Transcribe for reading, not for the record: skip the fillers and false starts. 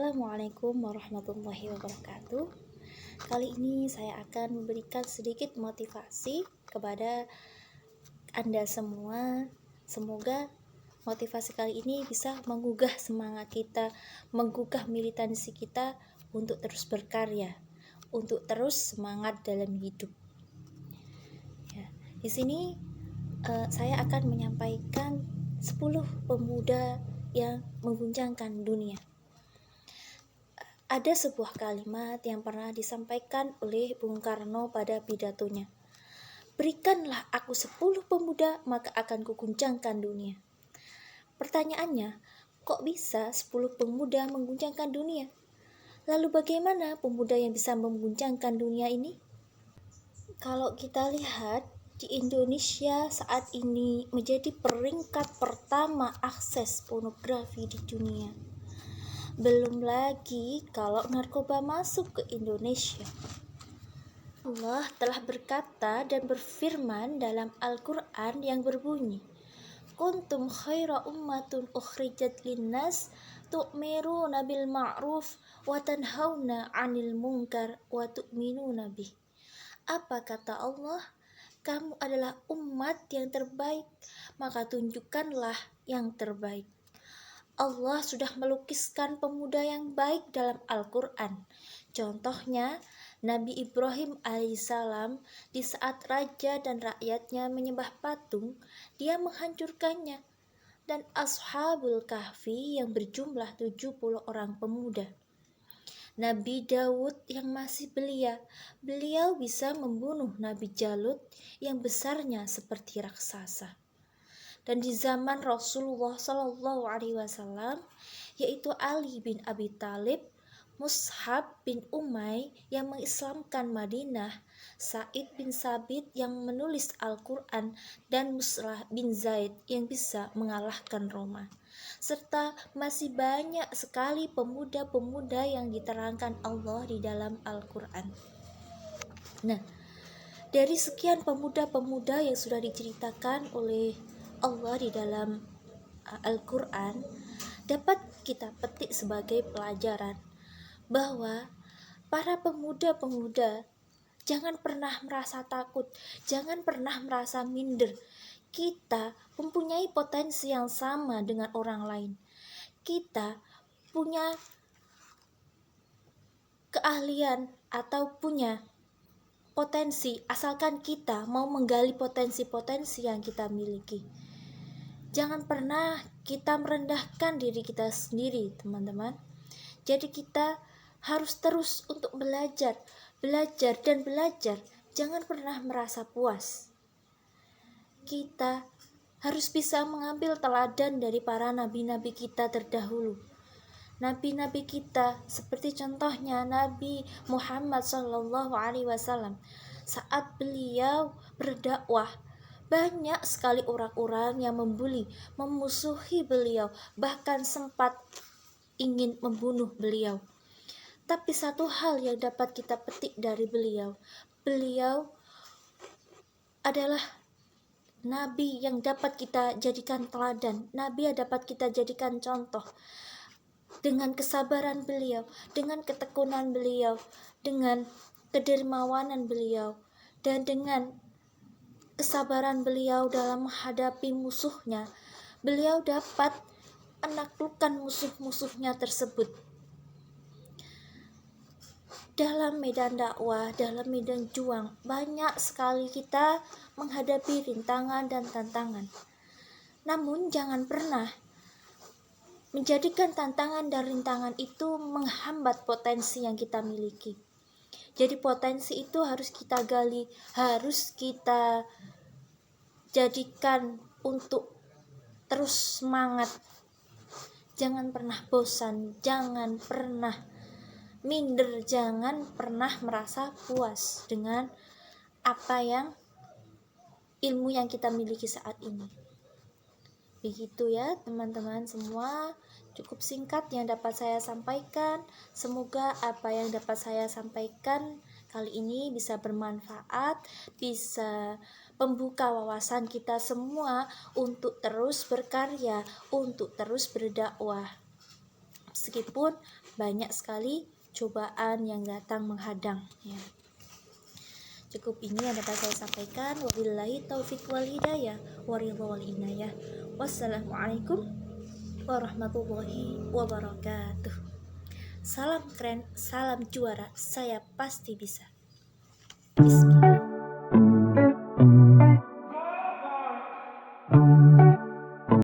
Assalamualaikum warahmatullahi wabarakatuh. Kali ini saya akan memberikan sedikit motivasi kepada Anda semua. Semoga motivasi kali ini bisa menggugah semangat kita, menggugah militansi kita untuk terus berkarya, untuk terus semangat dalam hidup. Ya, di sini saya akan menyampaikan 10 pemuda yang mengguncangkan dunia. Ada sebuah kalimat yang pernah disampaikan oleh Bung Karno pada pidatonya. Berikanlah aku 10 pemuda, maka akan kuguncangkan dunia. Pertanyaannya, kok bisa 10 pemuda mengguncangkan dunia? Lalu bagaimana pemuda yang bisa mengguncangkan dunia ini? Kalau kita lihat, di Indonesia saat ini menjadi peringkat pertama akses pornografi di dunia. Belum lagi kalau narkoba masuk ke Indonesia. Allah telah berkata dan berfirman dalam Al-Quran yang berbunyi, Kuntum khaira ummatun ukhrijat linnas tu'miruna bil ma'ruf wa tanhauna 'anil munkar wa tu'minuna bih. Apa kata Allah? Kamu adalah umat yang terbaik, maka tunjukkanlah yang terbaik. Allah sudah melukiskan pemuda yang baik dalam Al-Quran. Contohnya, Nabi Ibrahim alaihissalam di saat raja dan rakyatnya menyembah patung, dia menghancurkannya. Dan Ashabul Kahfi yang berjumlah 70 orang pemuda. Nabi Daud yang masih belia, beliau bisa membunuh Nabi Jalut yang besarnya seperti raksasa. Dan di zaman Rasulullah SAW, yaitu Ali bin Abi Thalib, Mus'hab bin Umay yang mengislamkan Madinah, Sa'id bin Sabit yang menulis Al-Quran, dan Mus'lah bin Zaid yang bisa mengalahkan Roma. Serta masih banyak sekali pemuda-pemuda yang diterangkan Allah di dalam Al-Quran. Nah, dari sekian pemuda-pemuda yang sudah diceritakan oleh Allah di dalam Al-Quran, dapat kita petik sebagai pelajaran bahwa para pemuda-pemuda jangan pernah merasa takut, jangan pernah merasa minder. Kita mempunyai potensi yang sama dengan orang lain. Kita punya keahlian atau punya potensi, asalkan kita mau menggali potensi-potensi yang kita miliki. Jangan pernah kita merendahkan diri kita sendiri, teman-teman. Jadi kita harus terus untuk belajar dan belajar. Jangan pernah merasa puas. Kita harus bisa mengambil teladan dari para nabi-nabi kita terdahulu. Nabi-nabi kita seperti contohnya Nabi Muhammad SAW. Saat beliau berdakwah, banyak sekali orang-orang yang membuli, memusuhi beliau, bahkan sempat ingin membunuh beliau. Tapi satu hal yang dapat kita petik dari beliau adalah nabi yang dapat kita jadikan teladan, nabi yang dapat kita jadikan contoh. Dengan kesabaran beliau, dengan ketekunan beliau, dengan kedermawanan beliau, dan dengan kesabaran beliau dalam menghadapi musuhnya, beliau dapat menaklukkan musuh-musuhnya tersebut. Dalam medan dakwah, dalam medan juang, banyak sekali kita menghadapi rintangan dan tantangan. Namun jangan pernah menjadikan tantangan dan rintangan itu menghambat potensi yang kita miliki. Jadi potensi itu harus kita gali, harus kita jadikan untuk terus semangat. Jangan pernah bosan, jangan pernah minder, jangan pernah merasa puas dengan apa yang ilmu yang kita miliki saat ini. Begitu ya teman-teman semua, cukup singkat yang dapat saya sampaikan. Semoga apa yang dapat saya sampaikan kali ini bisa bermanfaat, bisa membuka wawasan kita semua untuk terus berkarya, untuk terus berdakwah. Meskipun banyak sekali cobaan yang datang menghadang ya. Cukup ini yang dapat saya sampaikan. Wabillahi taufik wal hidayah waridho wal inayah. Wassalamualaikum warahmatullahi wabarakatuh. Salam keren, salam juara, saya pasti bisa. Bismillah.